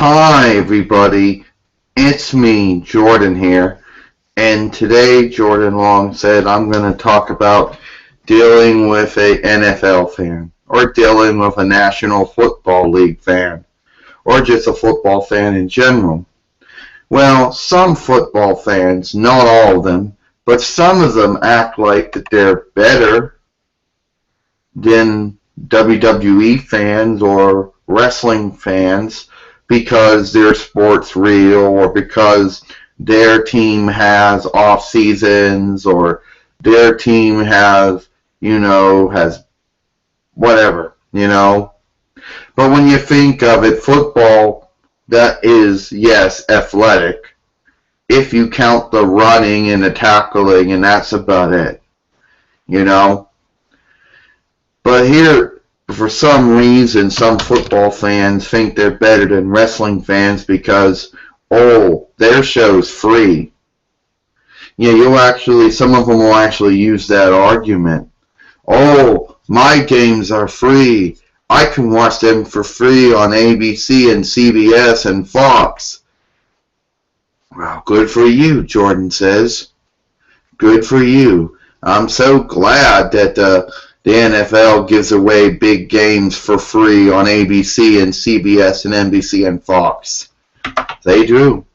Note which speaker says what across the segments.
Speaker 1: Hi everybody, it's me, Jordan here, and today Jordan Long said I'm going to talk about dealing with a NFL fan, or dealing with a National Football League fan, or just a football fan in general. Well, some football fans, not all of them, but some of them act like that they're better than WWE fans or wrestling fans because their sport's real or because their team has off seasons or their team has whatever. But when you think of it, football, that is, yes, athletic. If you count the running and the tackling, and that's about it, you know. But here, for some reason, some football fans think they're better than wrestling fans because, their show's free. Yeah, some of them will actually use that argument. Oh, my games are free. I can watch them for free on ABC and CBS and Fox. Well, good for you, Jordan says. Good for you. I'm so glad that the NFL gives away big games for free on ABC and CBS and NBC and Fox. They do.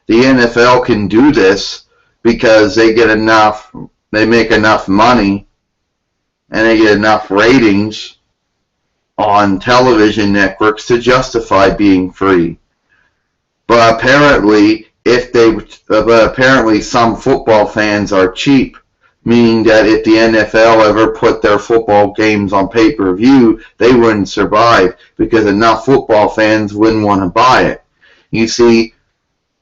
Speaker 1: The NFL can do this because they make enough money and they get enough ratings on television networks to justify being free. But apparently some football fans are cheap, meaning that if the NFL ever put their football games on pay-per-view, they wouldn't survive because enough football fans wouldn't want to buy it. You see,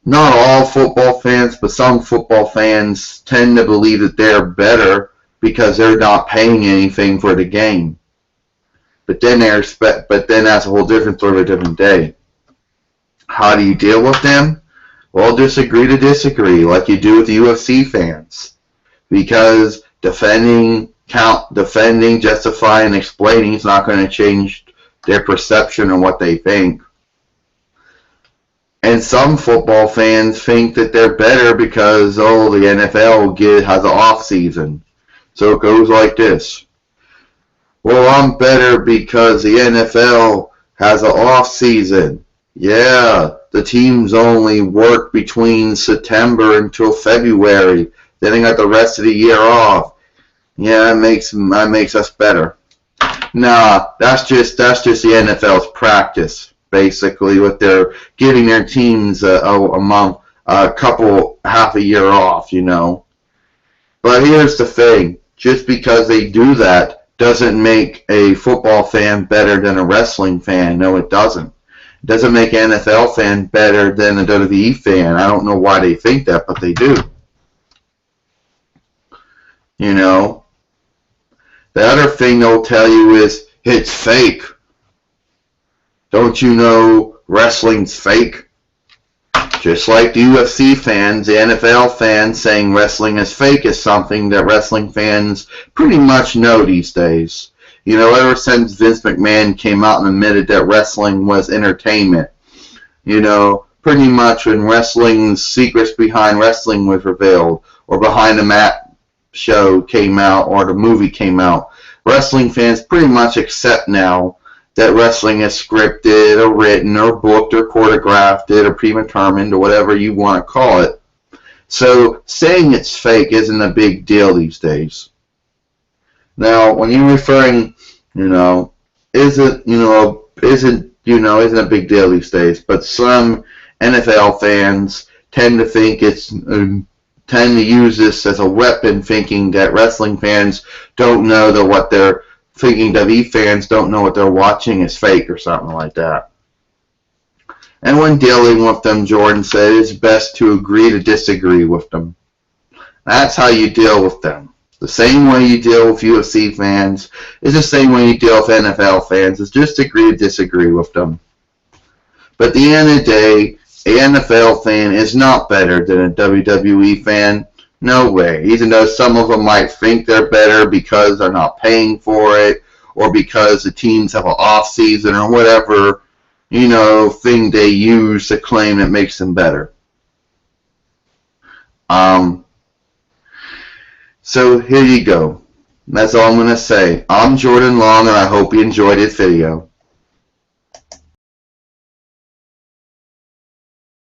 Speaker 1: not all football fans, but some football fans tend to believe that they're better because they're not paying anything for the game. But then that's a whole different story, a different day. How do you deal with them? Well, disagree to disagree, like you do with UFC fans. Because defending, justifying, and explaining is not going to change their perception of what they think. And some football fans think that they're better because, the NFL has an off season. So it goes like this. Well, I'm better because the NFL has an off season. Yeah, the teams only work between September until February. Then they got the rest of the year off. Yeah, that makes us better. Nah, that's just the NFL's practice, basically, with their giving their teams a month, half a year off, But here's the thing: just because they do that doesn't make a football fan better than a wrestling fan. No, it doesn't. It doesn't make an NFL fan better than a WWE fan. I don't know why they think that, but they do. The other thing they'll tell you is, it's fake. Don't you know wrestling's fake? Just like the UFC fans, the NFL fans saying wrestling is fake is something that wrestling fans pretty much know these days. Ever since Vince McMahon came out and admitted that wrestling was entertainment. Pretty much when wrestling's secrets behind wrestling was revealed, or behind the mat show came out, or the movie came out, wrestling fans pretty much accept now that wrestling is scripted or written or booked or choreographed or predetermined or whatever you want to call it. So saying it's fake isn't a big deal these days. Now, when you're referring, isn't a big deal these days, but some NFL fans tend to use this as a weapon, thinking that wrestling fans don't know that what they're thinking, WWE fans don't know what they're watching is fake or something like that. And when dealing with them, Jordan said it's best to agree to disagree with them. That's how you deal with them. The same way you deal with UFC fans is the same way you deal with NFL fans. Is just agree to disagree with them. But at the end of the day, an NFL fan is not better than a WWE fan. No way. Even though some of them might think they're better because they're not paying for it, or because the teams have an off season or whatever thing they use to claim it makes them better. So here you go. That's all I'm going to say. I'm Jordan Long, and I hope you enjoyed this video.